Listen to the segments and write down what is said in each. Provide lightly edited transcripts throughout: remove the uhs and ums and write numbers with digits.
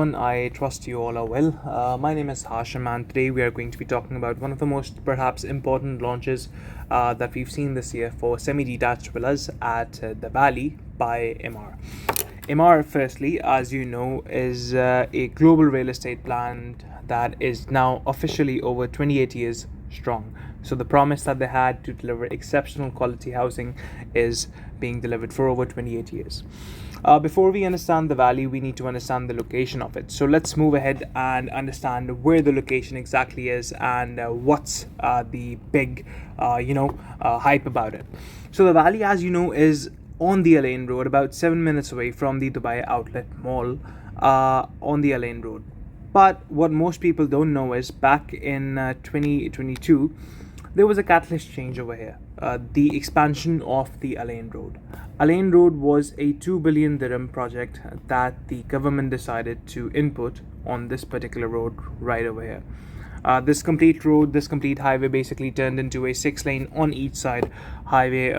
everyone, I trust you all are well. My name is Hashim, and today we are going to be talking about one of the most perhaps important launches that we've seen this year for semi-detached villas at the Valley by Emaar. Emaar, firstly, as you know, is a global real estate brand that is now officially over 28 years strong. So the promise that they had to deliver exceptional quality housing is being delivered for over 28 years. Before we understand the value, we need to understand the location of it. So let's move ahead and understand where the location exactly is and what's the big, hype about it. So the Valley, as you know, is on the Lane Road, about 7 minutes away from the Dubai Outlet Mall, on the Lane Road. But what most people don't know is back in 2022, there was a catalyst change over here. The expansion of the Alain Road. Alain Road was a 2 billion dirham project that the government decided to input on this particular road right over here. This complete highway basically turned into a 6-lane on each side highway,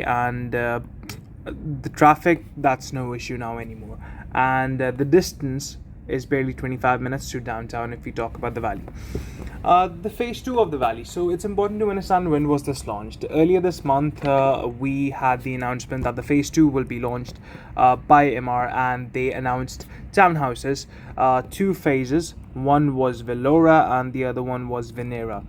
and the traffic, that's no issue now anymore. And the distance is barely 25 minutes to downtown if we talk about the Valley. The phase 2 of the Valley. So it's important to understand when was this launched. Earlier this month, we had the announcement that the phase 2 will be launched by Emaar, and they announced townhouses, 2 phases. One was Velora and the other one was Venera.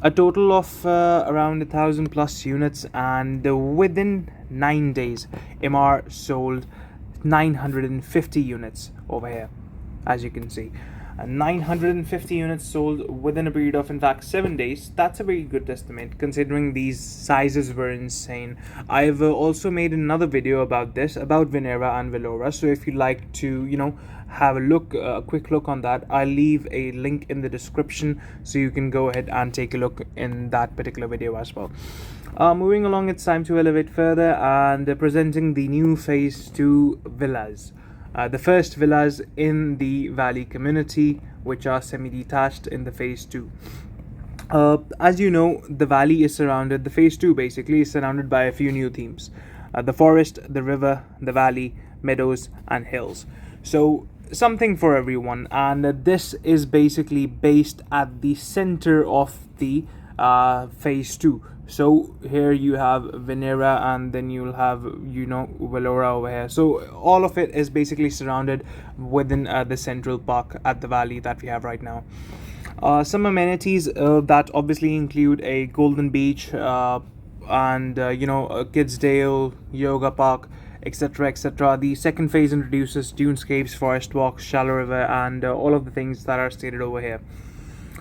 A total of around 1,000 plus units, and within 9 days, Emaar sold 950 units over here, as you can see. 950 units sold within a period of, in fact, 7 days. That's a very good estimate considering these sizes were insane. I've also made another video about this, about Venera and Velora. So if you'd like to, have a quick look on that, I'll leave a link in the description so you can go ahead and take a look in that particular video as well. Moving along, it's time to elevate further and presenting the new phase 2 villas. The first villas in the Valley community, which are semi-detached in the phase 2. As you know, the phase 2 basically is surrounded by a few new themes. The forest, the river, the valley, meadows and hills. So something for everyone, and this is basically based at the center of the phase 2. So here you have Venera, and then you'll have Velora over here. So all of it is basically surrounded within the central park at the Valley that we have right now. Some amenities that obviously include a golden beach, and a kids dale, yoga park, etc, etc. The second phase introduces dunescapes, forest walks, shallow river, and all of the things that are stated over here.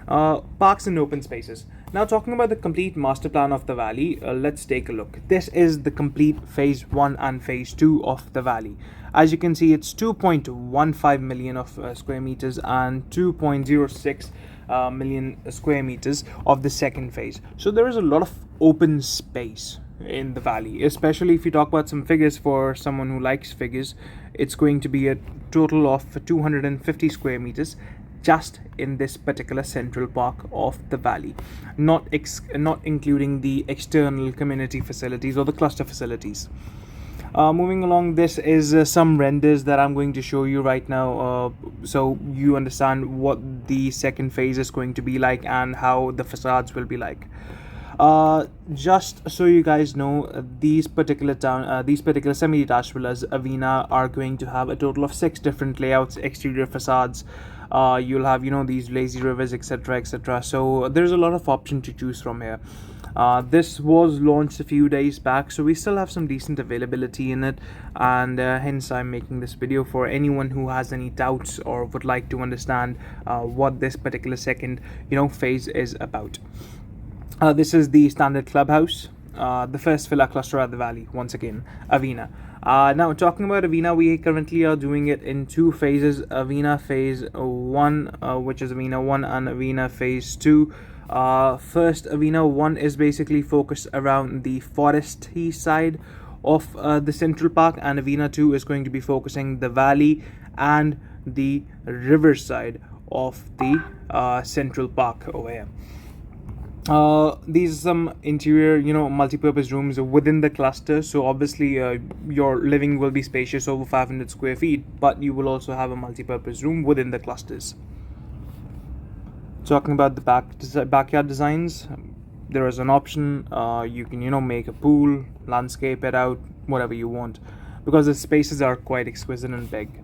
Parks and open spaces. Now, talking about the complete master plan of the Valley, let's take a look. This is the complete phase 1 and phase 2 of the Valley. As you can see, it's 2.15 million of square meters and 2.06 million square meters of the second phase. So there is a lot of open space in the Valley, especially if you talk about some figures. For someone who likes figures, it's going to be a total of 250 square meters just in this particular central park of the Valley, not including the external community facilities or the cluster facilities. Moving along, this is some renders that I'm going to show you right now, so you understand what the second phase is going to be like and how the facades will be like. Just so you guys know, these particular semi-detached villas, Avena, are going to have a total of 6 different layouts, exterior facades. You'll have these lazy rivers, etc, etc. So there's a lot of option to choose from here. This was launched a few days back, so we still have some decent availability in it, and hence I'm making this video for anyone who has any doubts or would like to understand what this particular second phase is about. This is the standard clubhouse, the first villa cluster at the Valley, once again, Avena. Now, talking about Avena, we currently are doing it in 2 phases. Avena phase 1, which is Avena 1, and Avena phase 2. First, Avena 1 is basically focused around the foresty side of the central park, and Avena 2 is going to be focusing the Valley and the river side of the central park over here. These are some interior, multi-purpose rooms within the cluster. So obviously, your living will be spacious over 500 square feet, but you will also have a multi-purpose room within the clusters. Talking about the backyard designs, there is an option. You can make a pool, landscape it out, whatever you want, because the spaces are quite exquisite and big.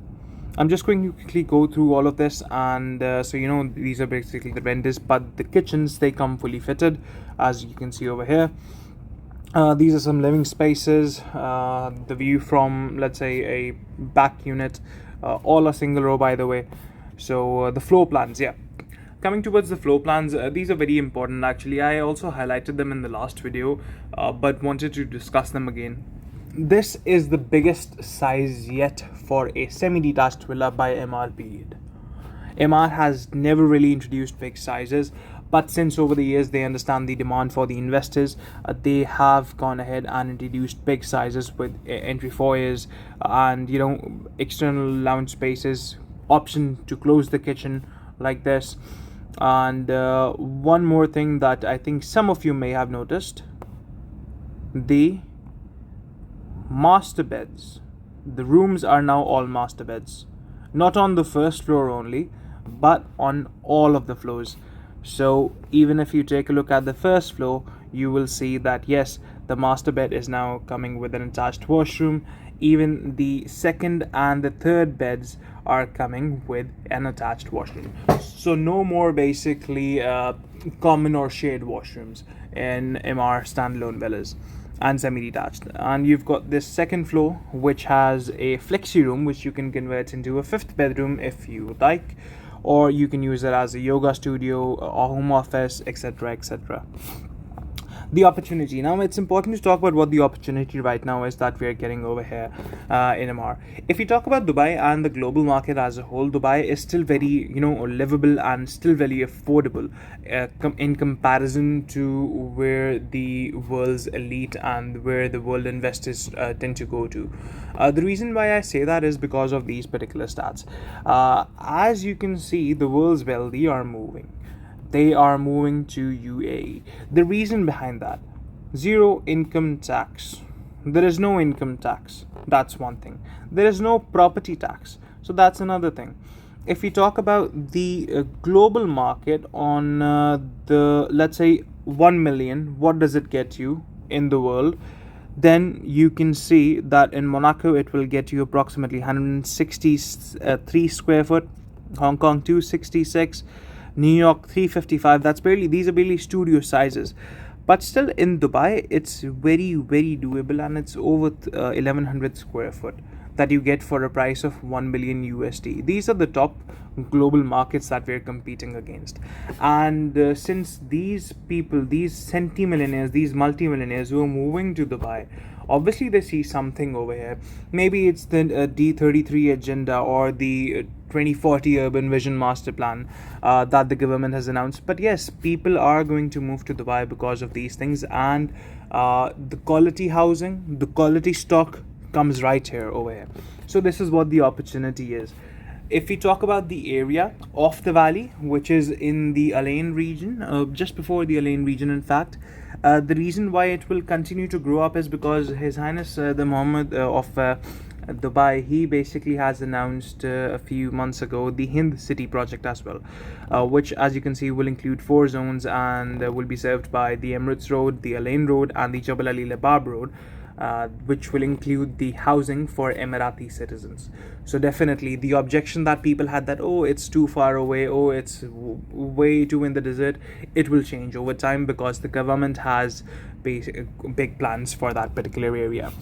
I'm just going to quickly go through all of this, and these are basically the renders, but the kitchens, they come fully fitted, as you can see over here. These are some living spaces. The view from, let's say, a back unit, all a single row, by the way. So the floor plans, yeah. Coming towards the floor plans, these are very important actually. I also highlighted them in the last video, but wanted to discuss them again. This is the biggest size yet for a semi-detached villa by Emaar period. Emaar has never really introduced big sizes, but since over the years they understand the demand for the investors, they have gone ahead and introduced big sizes with entry foyers and external lounge spaces, option to close the kitchen like this. And one more thing that I think some of you may have noticed, the master beds. The rooms are now all master beds, not on the first floor only, but on all of the floors. So even if you take a look at the first floor, you will see that yes, the master bed is now coming with an attached washroom. Even the second and the third beds are coming with an attached washroom. So no more basically common or shared washrooms in Emaar standalone villas and semi-detached. And you've got this second floor which has a flexi room which you can convert into a fifth bedroom if you like, or you can use it as a yoga studio, a home office, etc, etc. The opportunity. Now it's important to talk about what the opportunity right now is that we are getting over here in Emaar. If we talk about Dubai and the global market as a whole, Dubai is still very livable and still very affordable in comparison to where the world's elite and where the world investors tend to go to. The reason why I say that is because of these particular stats. As you can see, the world's wealthy are moving. They are moving to UAE. The reason behind that: zero income tax. There is no income tax. That's one thing. There is no property tax. So that's another thing. If we talk about the global market on the, let's say, 1 million, what does it get you in the world? Then you can see that in Monaco it will get you approximately 163 square foot, Hong Kong 266, New York 355. These are barely studio sizes, but still in Dubai it's very doable, and it's over 1100 square foot that you get for a price of 1 billion USD. These are the top global markets that we're competing against. And since these people, these centimillionaires, these multimillionaires who are moving to Dubai, obviously they see something over here. Maybe it's the D33 agenda or the 2040 urban vision master plan that the government has announced. But yes, people are going to move to Dubai because of these things, and the quality housing, the quality stock comes right here over here. So this is what the opportunity is. If we talk about the area of the valley, which is in the Al Ain region, just before the Al Ain region, in fact, the reason why it will continue to grow up is because His Highness the Mohammed of Dubai, he basically has announced a few months ago the Hind City project as well, which, as you can see, will include 4 zones and will be served by the Emirates Road, the Al Ain Road, and the Jabal Ali Labab Road. Which will include the housing for Emirati citizens. So definitely the objection that people had that, oh, it's too far away, oh, it's way too in the desert, it will change over time because the government has big plans for that particular area.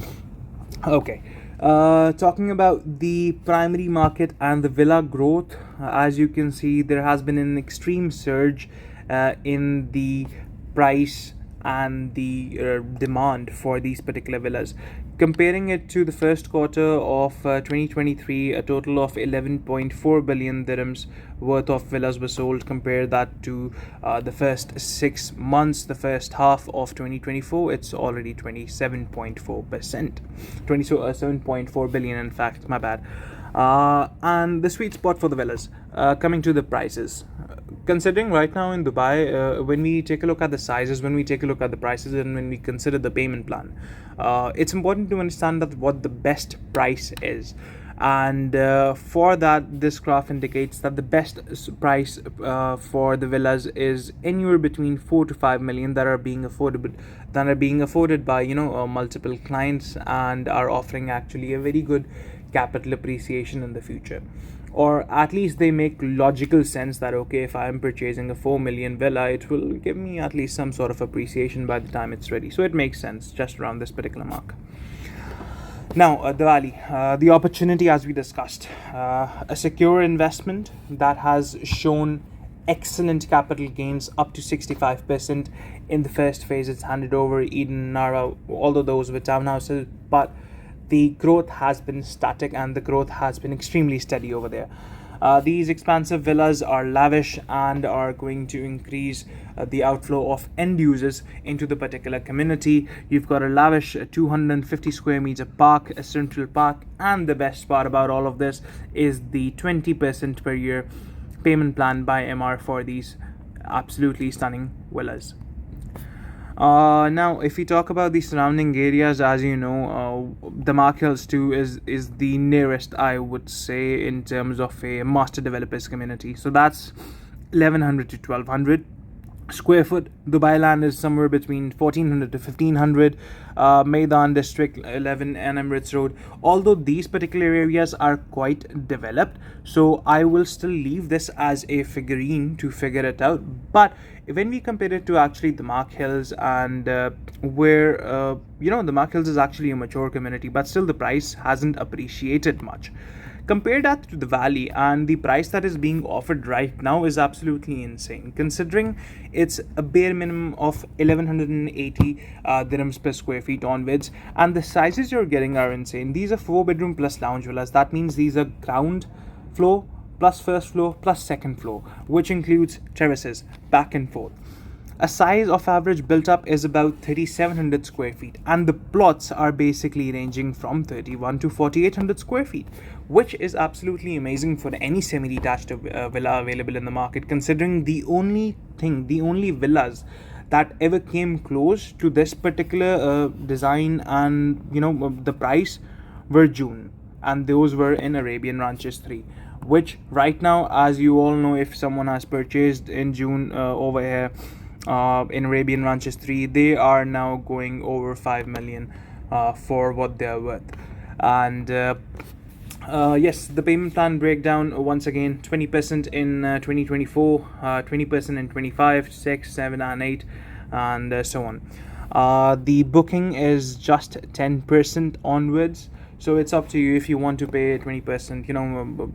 Okay. Talking about the primary market and the villa growth, as you can see, there has been an extreme surge in the price and the demand for these particular villas. Comparing it to the first quarter of 2023, a total of 11.4 billion dirhams worth of villas were sold. Compare that to the first 6 months, the first half of 2024, it's already 27.4%. 27.4 billion, in fact, my bad. And the sweet spot for the villas, coming to the prices. considering right now in Dubai, when we take a look at the sizes, when we take a look at the prices, and when we consider the payment plan, it's important to understand that what the best price is. And for that, this graph indicates that the best price for the villas is anywhere between 4 to 5 million that are being affordable, that are being afforded by multiple clients, and are offering actually a very good capital appreciation in the future. Or at least they make logical sense that okay, if I am purchasing a 4 million villa, it will give me at least some sort of appreciation by the time it's ready. So it makes sense just around this particular mark. Now, the valley, the opportunity, as we discussed, a secure investment that has shown excellent capital gains up to 65% in the first phase. It's handed over Eden, Nara, although those were townhouses, but the growth has been static and the growth has been extremely steady over there. These expansive villas are lavish and are going to increase the outflow of end users into the particular community. You've got a lavish 250 square meter park, a central park, and the best part about all of this is the 20% per year payment plan by Emaar for these absolutely stunning villas. Now, if we talk about the surrounding areas, as you know, the Mark Hills 2 is the nearest, I would say, in terms of a master developers community. So that's 1100 to 1200 square foot. Dubai land is somewhere between 1400 to 1500. Maidan District 11 and Emirates Road. Although these particular areas are quite developed, so I will still leave this as a figurine to figure it out. But when we compare it to actually the Mark Hills, and where the Mark Hills is actually a mature community, but still the price hasn't appreciated much. Compare that to the valley, and the price that is being offered right now is absolutely insane, considering it's a bare minimum of 1180 dirhams per square feet onwards, and the sizes you're getting are insane. These are 4 bedroom plus lounge villas. That means these are ground floor plus first floor plus second floor, which includes terraces back and forth. A size of average built up is about 3700 square feet, and the plots are basically ranging from 31 to 4800 square feet, which is absolutely amazing for any semi-detached villa available in the market, considering the only villas that ever came close to this particular design and the price were June, and those were in Arabian Ranches 3, which right now, as you all know, if someone has purchased in June over here in Arabian Ranches 3, they are now going over 5 million for what they are worth. And yes, the payment plan breakdown once again: 20% in 2024, 20% in 25, 6, 7, and 8, and so on. The booking is just 10% onwards. So it's up to you if you want to pay 20%,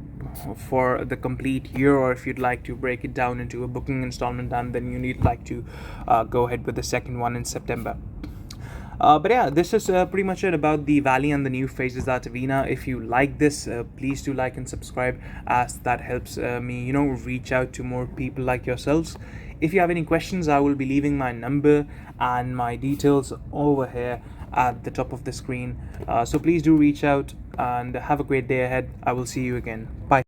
for the complete year, or if you'd like to break it down into a booking installment, and then you need like to go ahead with the second one in September. But yeah, this is pretty much it about the valley and the new phases at Avena. If you like this, please do like and subscribe, as that helps me, reach out to more people like yourselves. If you have any questions, I will be leaving my number and my details over here at the top of the screen. So please do reach out, and have a great day ahead. I will see you again. Bye.